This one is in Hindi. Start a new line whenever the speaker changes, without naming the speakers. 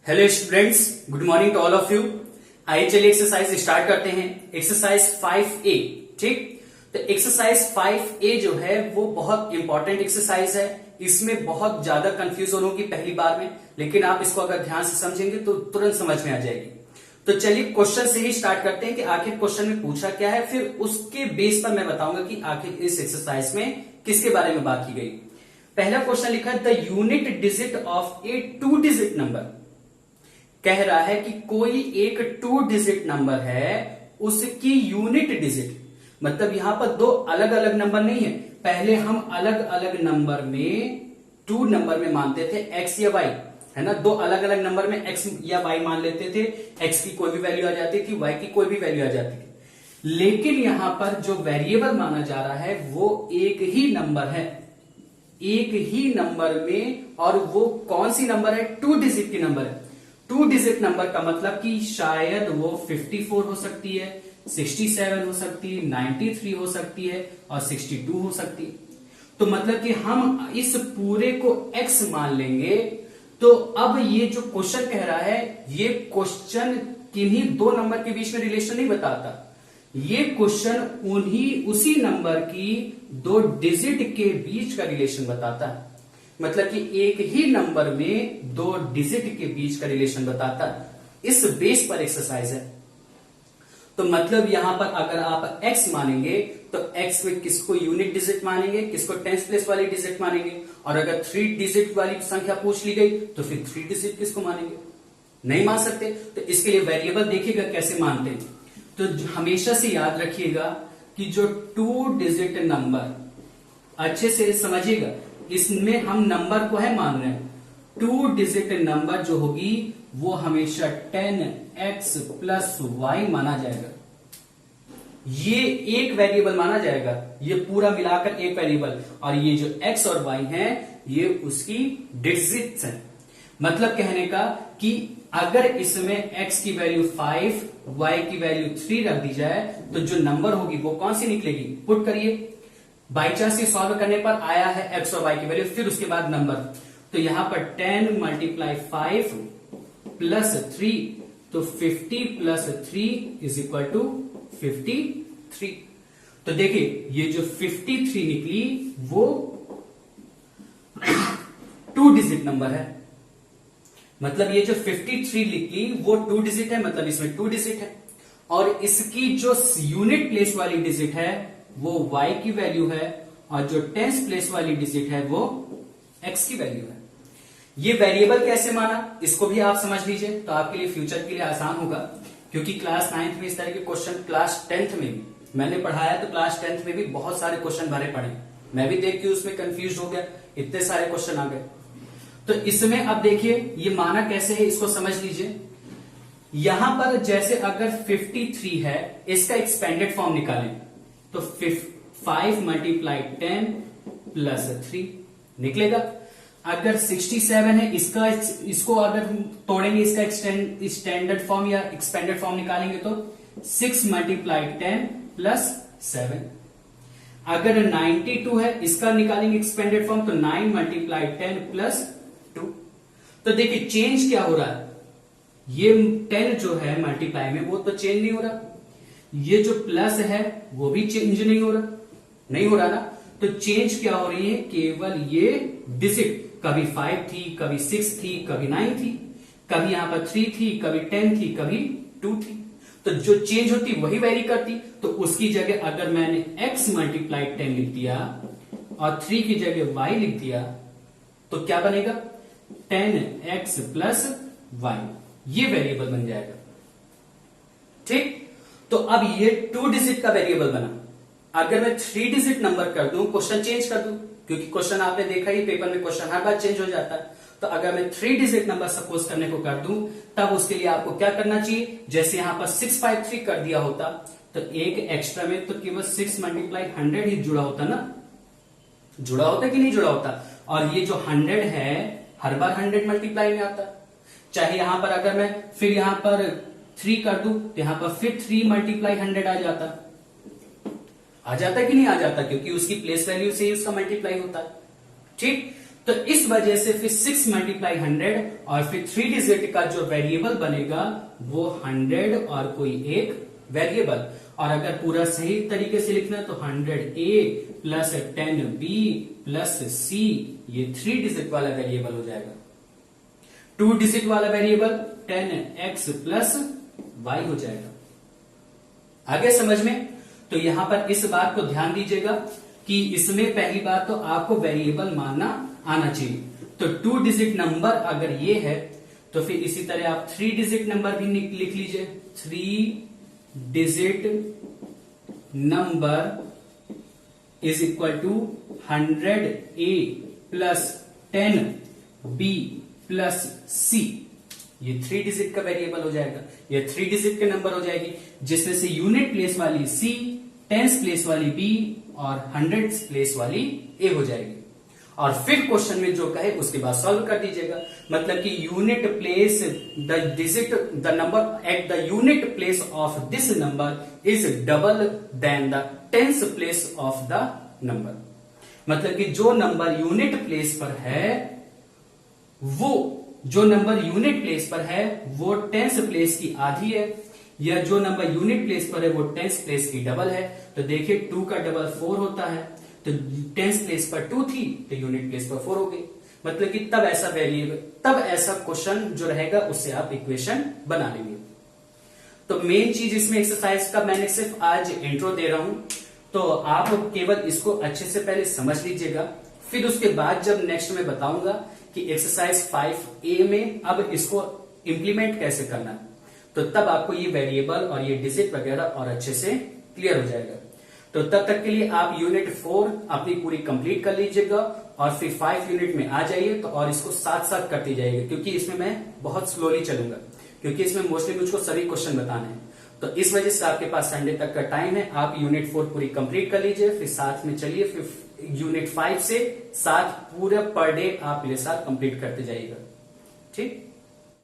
Hello students, good morning to all of you. आइए चलिए एक्सरसाइज स्टार्ट करते हैं। Exercise 5A। ठीक, तो एक्सरसाइज 5A जो है वो बहुत इंपॉर्टेंट एक्सरसाइज है। इसमें बहुत ज्यादा कंफ्यूजन होगी पहली बार में, लेकिन आप इसको अगर ध्यान से समझेंगे तो तुरंत समझ में आ जाएगी। तो चलिए क्वेश्चन से ही स्टार्ट करते हैं कि आखिर क्वेश्चन में पूछा क्या है, फिर उसके बेस पर मैं बताऊंगा कि आखिर इस एक्सरसाइज में किसके बारे में बात की गई। पहला क्वेश्चन लिखा है the unit digit of A 2 digit number. कह रहा है कि कोई एक 2 डिजिट नंबर है, उसकी यूनिट डिजिट, मतलब यहां पर दो अलग अलग नंबर नहीं है। पहले हम अलग अलग नंबर में 2 नंबर में मानते थे x या y, है ना। दो अलग अलग नंबर में x या y मान लेते थे। x की कोई भी वैल्यू आ जाती थी, y की कोई भी वैल्यू आ जाती थी। लेकिन यहां पर जो वेरिएबल माना जा रहा है वो एक ही नंबर है, एक ही नंबर में। और वो कौन सी नंबर है? 2 डिजिट की नंबर है। 2 डिजिट नंबर का मतलब कि शायद वो 54 हो सकती है, 67 हो सकती है, 93 हो सकती है और 62 हो सकती है। तो मतलब कि हम इस पूरे को x मान लेंगे। तो अब ये जो क्वेश्चन कह रहा है, ये क्वेश्चन किन्हीं दो नंबर के बीच में रिलेशन नहीं बताता। ये क्वेश्चन उसी नंबर की 2 डिजिट के बीच का रिलेशन बताता है। मतलब कि एक ही नंबर में 2 डिजिट के बीच का रिलेशन बताता है। इस बेस पर एक्सरसाइज है। तो मतलब यहां पर अगर आप x मानेंगे तो x में किसको यूनिट डिजिट मानेंगे, किसको टेंस प्लेस वाली डिजिट मानेंगे। और अगर 3 डिजिट वाली संख्या पूछ ली गई तो फिर 3 डिजिट किसको मानेंगे? नहीं मान सकते। तो इसके लिए वेरिएबल देखिएगा कैसे मानते हैं। तो हमेशा से याद रखिएगा कि जो 2 डिजिट नंबर, अच्छे से समझिएगा, इसमें हम नंबर को है मान रहे हैं। 2 डिजिट नंबर जो होगी वो हमेशा 10x प्लस y माना जाएगा। ये एक वेरिएबल माना जाएगा, ये पूरा मिलाकर एक वेरिएबल। और ये जो x और y है ये उसकी डिजिट्स हैं। मतलब कहने का कि अगर इसमें x की वैल्यू 5, y की वैल्यू 3 रख दी जाए तो जो नंबर होगी वो कौन सी निकलेगी? पुट करिए। बाई चांस ये सॉल्व करने पर आया है x और y की वैल्यू, फिर उसके बाद नंबर। तो यहां पर 10 × 5 प्लस 3, तो 50 प्लस 3 इज इक्वल टू 53। तो देखिए ये जो 53 निकली वो 2 डिजिट नंबर है। मतलब ये जो 53 निकली वो 2 डिजिट है, मतलब इसमें 2 डिजिट है। और इसकी जो यूनिट प्लेस वाली डिजिट है वो y की वैल्यू है, और जो टेंस प्लेस वाली डिजिट है वो x की वैल्यू है। ये वेरिएबल कैसे माना इसको भी आप समझ लीजिए, तो आपके लिए फ्यूचर के लिए आसान होगा। क्योंकि क्लास 9th में इस तरह के क्वेश्चन, क्लास 10th में भी मैंने पढ़ाया, तो क्लास 10th में भी बहुत सारे क्वेश्चन भरे पड़े। मैं भी देख के उसमें कंफ्यूज हो गया, इतने सारे क्वेश्चन आ गए। तो इसमें अब देखिए ये माना कैसे है, इसको समझ लीजिए। यहां पर जैसे अगर 53 है, इसका एक्सपेंडेड फॉर्म निकालें तो 5 × 10 प्लस 3 निकलेगा। अगर 67 है, इसको अगर हम तोड़ेंगे, इसका स्टैंडर्ड फॉर्म या एक्सपेंडेड फॉर्म निकालेंगे तो 6 × 10 प्लस 7। अगर 92 है, इसका निकालेंगे एक्सपेंडेड फॉर्म तो 9 × 10 प्लस 2। तो देखिए चेंज क्या हो रहा है, ये 10 जो है मल्टीप्लाई में वो तो चेंज नहीं हो रहा, ये जो प्लस है वो भी चेंज नहीं हो रहा ना। तो चेंज क्या हो रही है? केवल ये डिजिट, कभी 5 थी, कभी 6 थी, कभी 9 थी, कभी यहां पर 3 थी, कभी 10 थी, कभी 2 थी। तो जो चेंज होती वही वेरी करती। तो उसकी जगह अगर मैंने x × 10 लिख दिया और 3 की जगह y लिख दिया तो क्या बनेगा? 10x प्लस y, ये वेरिएबल बन जाएगा। ठीक, तो अब ये 2 डिजिट का वेरिएबल बना। अगर मैं 3 डिजिट नंबर कर दूं, क्वेश्चन चेंज कर दूं, क्योंकि क्वेश्चन आपने देखा ही पेपर में, क्वेश्चन हर बार चेंज हो जाता है। तो अगर मैं 3 डिजिट नंबर सपोज करने को कर दूं, तब उसके लिए आपको क्या करना चाहिए? जैसे यहां पर 653 कर दिया होता तो एक एक्स्ट्रा में तो केवल 6 × 100 ही जुड़ा होता ना, जुड़ा होता कि नहीं जुड़ा होता। और ये जो 100 है हर बार 100 मल्टीप्लाई में आता। चाहे यहां पर अगर मैं फिर यहां पर 3 कर दूं तो यहां पर फिर 3 × 100 आ जाता कि नहीं आ जाता, क्योंकि उसकी प्लेस वैल्यू से ही उसका मल्टीप्लाई होता है। ठीक, तो इस वजह से फिर 6 मल्टीप्लाई 100 और फिर 3 डिजिट का जो वेरिएबल बनेगा वो 100 और कोई एक वेरिएबल। और अगर पूरा सही तरीके से लिखना है तो 100A plus 10B plus C, ये 3 डिजिट वाला वेरिएबल हो जाएगा। 2 डिजिट वाला वेरिएबल 10X प्लस Y हो जाएगा। आगे समझ में? तो यहां पर इस बात को ध्यान दीजिएगा कि इसमें पहली बात तो आपको वेरिएबल मानना आना चाहिए। तो 2 डिजिट नंबर अगर ये है तो फिर इसी तरह आप 3 डिजिट नंबर भी लिख लीजिए। 3 digit number is equal to 100A plus 10B plus C, ये 3 डिजिट का वेरिएबल हो जाएगा। ये 3 डिजिट के नंबर हो जाएगी, जिसमें से यूनिट प्लेस वाली C, टेंस प्लेस वाली B और 100 प्लेस वाली A हो जाएगी। और फिर क्वेश्चन में जो कहे उसके बाद सॉल्व कर दीजिएगा। मतलब कि unit place the digit the number at the unit place of this number is double than the tens place of the number. मतलब कि जो नंबर यूनिट प्लेस पर है वो जो नंबर यूनिट प्लेस पर है वो टेंस प्लेस की आधी है, या जो नंबर यूनिट प्लेस पर है वो टेंस प्लेस की डबल है। तो देखिए 2 का डबल 4 होता है, तो टेंस प्लेस पर 2 थी तो यूनिट प्लेस पर 4 हो गई। मतलब कि तब ऐसा वेरिएबल, तब ऐसा क्वेश्चन जो रहेगा उससे आप इक्वेशन बना लेंगे। तो मेन चीज इसमें एक्सरसाइज का मैंने सिर्फ आज इंट्रो दे रहा हूं, तो आप केवल इसको अच्छे से पहले समझ लीजिएगा। फिर उसके बाद जब नेक्स्ट में बताऊंगा कि एक्सरसाइज 5A में अब इसको इंप्लीमेंट कैसे करना है, तो तब आपको ये वेरिएबल और ये डिजिट वगैरह और अच्छे से क्लियर हो जाएगा। तो तब तक के लिए आप यूनिट 4 अपनी पूरी कंप्लीट कर लीजिएगा और फिर 5 यूनिट में आ जाइए तो और इसको साथ साथ करते जाइएगा, क्योंकि इसमें मैं बहुत स्लोली चलूंगा, क्योंकि इसमें मोस्टली मुझको सभी क्वेश्चन बताने हैं। तो इस वजह से आपके पास संडे तक का टाइम है। आप यूनिट 4 पूरी कंप्लीट कर लीजिए, फिर साथ में चलिए, फिर यूनिट 5 से 7 पूरा पर डे आप मेरे साथ कंप्लीट करते जाइएगा। ठीक।